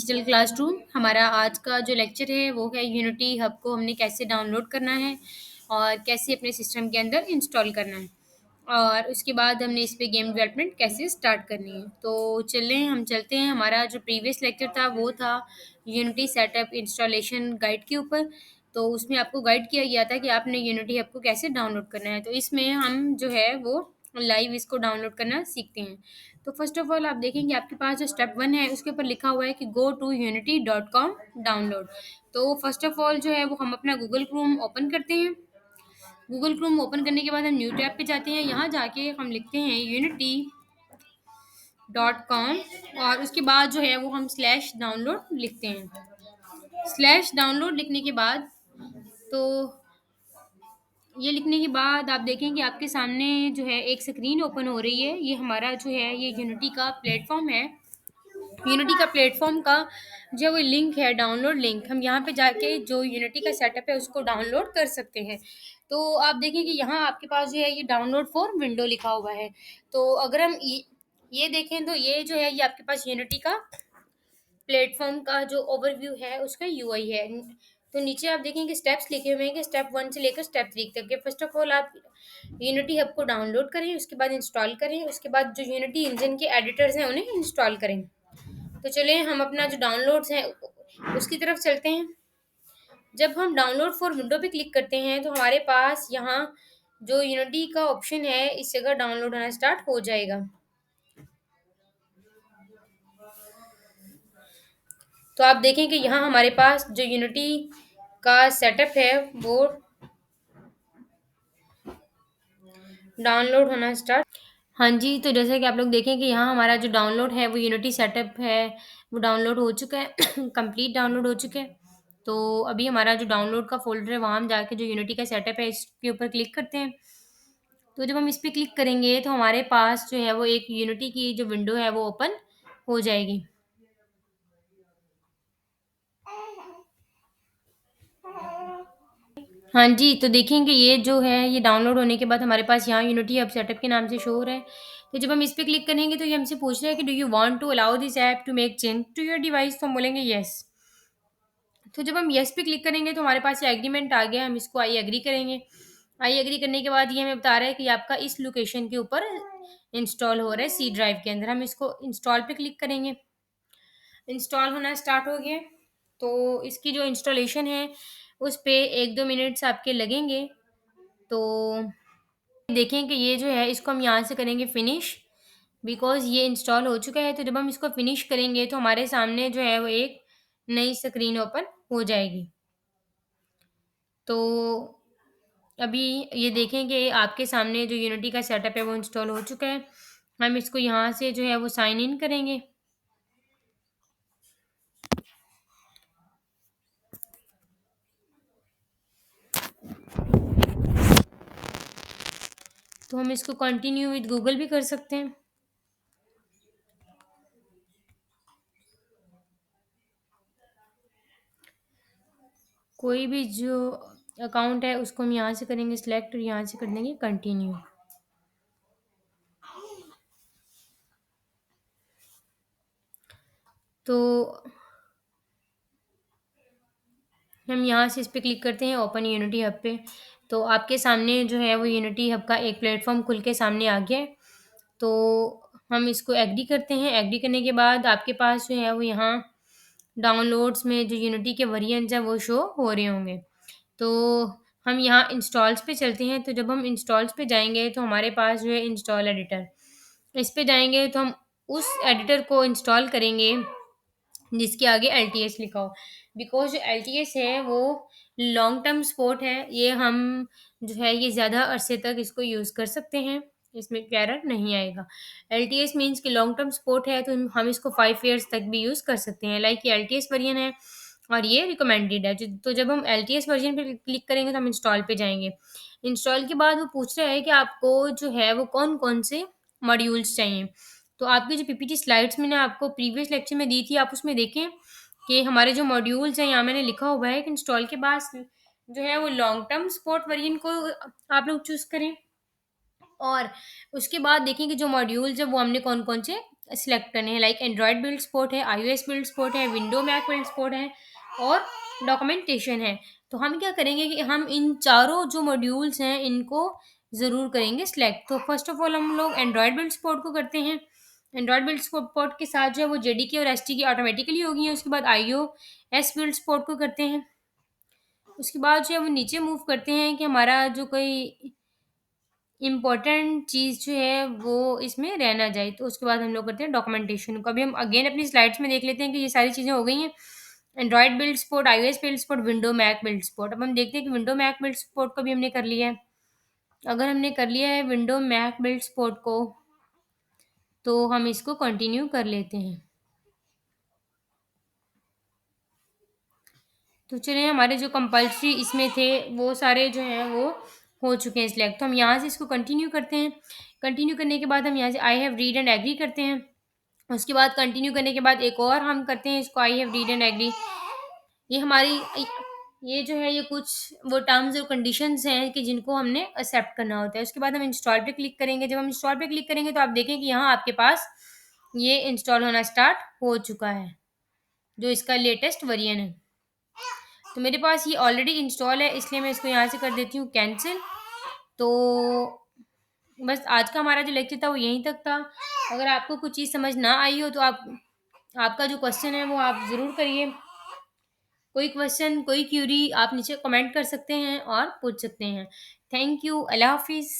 Digital classroom. हमारा आज का जो लेक्चर है वो है यूनिटी हब को हमने कैसे डाउनलोड करना है और कैसे अपने सिस्टम के अंदर इंस्टॉल करना है और उसके बाद हमने इस पे गेम डेवलपमेंट कैसे स्टार्ट करनी है। तो चलें हम चलते हैं। हमारा जो प्रीवियस लेक्चर था वो था यूनिटी सेटअप इंस्टॉलेशन गाइड के ऊपर। तो उसमें आपको गाइड किया गया था कि आपने यूनिटी हब को कैसे डाउनलोड करना है। तो इसमें हम जो है वो लाइव इसको डाउनलोड करना सीखते हैं। तो फर्स्ट ऑफ ऑल आप देखेंगे आपके पास जो स्टेप 1 है उसके ऊपर लिखा हुआ है कि गो टू unity.com डाउनलोड। तो फर्स्ट ऑफ ऑल जो है वो हम अपना गूगल क्रोम ओपन करते हैं। गूगल क्रोम ओपन करने के बाद हम न्यू टैब पे जाते हैं। यहाँ जाके हम लिखते हैं unity.com और उसके बाद जो है वो हम स्लैश डाउनलोड लिखते हैं। स्लैश डाउनलोड लिखने के बाद तो ये लिखने के बाद आप देखेंगे आपके सामने जो है एक स्क्रीन ओपन हो रही है। ये हमारा जो है ये यूनिटी का प्लेटफॉर्म है। यूनिटी का प्लेटफॉर्म का जो वो लिंक है डाउनलोड लिंक, हम यहाँ पे जाके जो यूनिटी का सेटअप है उसको डाउनलोड कर सकते हैं। तो आप देखें कि यहाँ आपके पास जो है ये डाउनलोड फॉर विंडो लिखा हुआ है। तो अगर हम ये देखें तो ये जो है ये आपके पास यूनिटी का प्लेटफॉर्म का जो ओवरव्यू है उसका यूआई है। तो नीचे आप देखेंगे स्टेप्स लिखे हुए हैं कि स्टेप 1 से लेकर स्टेप 3 तक के। फर्स्ट ऑफ ऑल आप यूनिटी हब को डाउनलोड करें, उसके बाद इंस्टॉल करें, उसके बाद जो यूनिटी इंजन के एडिटर्स हैं उन्हें इंस्टॉल करें। तो चलिए हम अपना जो डाउनलोड्स है उसकी तरफ चलते हैं। जब हम डाउनलोड फॉर विंडो पे क्लिक करते हैं तो हमारे पास यहाँ जो यूनिटी का ऑप्शन है इस जगह डाउनलोड होना स्टार्ट हो जाएगा। तो आप देखें कि यहाँ हमारे पास जो यूनिटी का सेटअप है वो डाउनलोड होना स्टार्ट। हाँ जी, तो जैसे कि आप लोग देखें कि यहाँ हमारा जो डाउनलोड है वो यूनिटी सेटअप है वो डाउनलोड हो चुका है कंप्लीट डाउनलोड हो चुका है। तो अभी हमारा जो डाउनलोड का फ़ोल्डर है वहाँ हम जाके जो यूनिटी का सेटअप है इसके ऊपर क्लिक करते हैं। तो जब हम इस पे क्लिक करेंगे तो हमारे पास जो है वो एक यूनिटी की जो विंडो है वो ओपन हो जाएगी। हाँ जी, तो देखेंगे ये जो है ये डाउनलोड होने के बाद हमारे पास यहाँ यूनिटी हब सेटअप के नाम से शो हो रहा है। तो जब हम इस पे क्लिक करेंगे तो ये हमसे पूछ रहा है कि do you want to allow this app to make change to your device, तो हम बोलेंगे येस। तो जब हम येस पे क्लिक करेंगे तो हमारे पास ये एग्रीमेंट आ गया, हम इसको आई एग्री करेंगे। आई एग्री करने के बाद ये हमें बता रहा है कि आपका इस लोकेशन के ऊपर इंस्टॉल हो रहा है सी ड्राइव के अंदर। हम इसको इंस्टॉल पे क्लिक करेंगे। इंस्टॉल होना स्टार्ट हो गया। तो इसकी जो इंस्टॉलेशन है उस पे 1-2 मिनट्स आपके लगेंगे। तो देखें कि ये जो है इसको हम यहाँ से करेंगे फिनिश, बिकॉज़ ये इंस्टॉल हो चुका है। तो जब हम इसको फिनिश करेंगे तो हमारे सामने जो है वो एक नई स्क्रीन ओपन हो जाएगी। तो अभी ये देखें कि आपके सामने जो यूनिटी का सेटअप है वो इंस्टॉल हो चुका है। हम इसको यहाँ से जो है वो साइन इन करेंगे। तो हम इसको कंटिन्यू विद गूगल भी कर सकते हैं। कोई भी जो अकाउंट है उसको हम यहाँ से करेंगे सिलेक्ट और यहाँ से कर देंगे कंटिन्यू। तो हम यहाँ से इस पे क्लिक करते हैं ओपन यूनिटी हब पे। तो आपके सामने जो है वो यूनिटी हब का एक प्लेटफॉर्म खुल के सामने आ गया है। तो हम इसको एग्री करते हैं। एग्री करने के बाद आपके पास जो है वो यहाँ डाउनलोड्स में जो यूनिटी के वेरिएंट्स हैं वो शो हो रहे होंगे। तो हम यहाँ इंस्टॉल्स पे चलते हैं। तो जब हम इंस्टॉल्स पे जाएंगे तो हमारे पास जो है इंस्टॉल एडिटर, इस पे जाएंगे तो हम उस एडिटर को इंस्टॉल करेंगे जिसके आगे LTS लिखा हो। बिकॉज़ जो LTS है वो लॉन्ग टर्म सपोर्ट है। ये हम जो है ये ज़्यादा अरसे तक इसको यूज़ कर सकते हैं, इसमें कोई एरर नहीं आएगा। LTS मीन्स कि लॉन्ग टर्म सपोर्ट है, तो हम इसको 5 ईयर्स तक भी यूज़ कर सकते हैं। लाइक ये LTS वर्जन है और ये रिकमेंडेड है। तो जब हम LTS वर्जन पे क्लिक करेंगे तो हम इंस्टॉल पे जाएँगे। इंस्टॉल के बाद वो पूछ रहा है कि आपको जो है वो कौन-कौन से मॉड्यूल्स चाहिए। तो आपकी जो पीपीटी स्लाइड्स मैंने आपको प्रीवियस लेक्चर में दी थी, आप उसमें देखें कि हमारे जो मॉड्यूल्स हैं यहाँ मैंने लिखा हुआ है कि इंस्टॉल के बाद जो है वो लॉन्ग टर्म सपोर्ट वर्जन को आप लोग चूज़ करें। और उसके बाद देखें कि जो मॉड्यूल्स हैं वो हमने कौन-कौन से सिलेक्ट करने हैं, लाइक एंड्रॉयड बिल्ड सपोर्ट है, आईओएस बिल्ड सपोर्ट है, विंडो मैक बिल्ड सपोर्ट है और डॉक्यूमेंटेशन है। तो हम क्या करेंगे कि हम इन चारों जो मॉड्यूल्स हैं इनको ज़रूर करेंगे सिलेक्ट। तो फर्स्ट ऑफ ऑल हम लोग एंड्रॉयड बिल्ड सपोर्ट को करते हैं। एंड्रॉयड बिल्ड सपोर्ट के साथ जो है वो जेडीके और एसटी की ऑटोमेटिकली होगी। उसके बाद आईओ एस बिल्ड सपोर्ट को करते हैं। उसके बाद जो है वो नीचे मूव करते हैं कि हमारा जो कोई इम्पोर्टेंट चीज़ जो है वो इसमें रह ना जाए। तो उसके बाद हम लोग करते हैं डॉक्यूमेंटेशन को। अभी हम अगेन अपनी स्लाइड्स में देख लेते हैं कि ये सारी चीज़ें हो गई हैं। Android build support, iOS build support, window Mac build support. अब हम देखते हैं कि विंडो मैक बिल्ड सपोर्ट को भी हमने कर लिया है। अगर हमने कर लिया है विंडो मैक बिल्ड सपोर्ट को, तो हम इसको कंटिन्यू कर लेते हैं। तो चलिए, हमारे जो कंपल्सरी इसमें थे वो सारे जो हैं वो हो चुके हैं सिलेक्ट। तो हम यहाँ से इसको कंटिन्यू करते हैं। कंटिन्यू करने के बाद हम यहाँ से I have read and agree करते हैं। उसके बाद कंटिन्यू करने के बाद एक और हम करते हैं इसको, I have read and agree. ये हमारी ये जो है ये कुछ वो टर्म्स और कंडीशंस हैं कि जिनको हमने एक्सेप्ट करना होता है। उसके बाद हम इंस्टॉल पे क्लिक करेंगे। जब हम इंस्टॉल पे क्लिक करेंगे तो आप देखें कि यहाँ आपके पास ये इंस्टॉल होना स्टार्ट हो चुका है, जो इसका लेटेस्ट वर्जन है। तो मेरे पास ये ऑलरेडी इंस्टॉल है, इसलिए मैं इसको यहाँ से कर देती हूँ कैंसिल। तो बस आज का हमारा जो लेक्चर था वो यहीं तक था। अगर आपको कुछ चीज़ समझ ना आई हो तो आप आपका जो क्वेश्चन है वो आप ज़रूर करिए। कोई क्वेश्चन, कोई क्यूरी आप नीचे कमेंट कर सकते हैं और पूछ सकते हैं। Thank you. अल्लाह हाफिज़।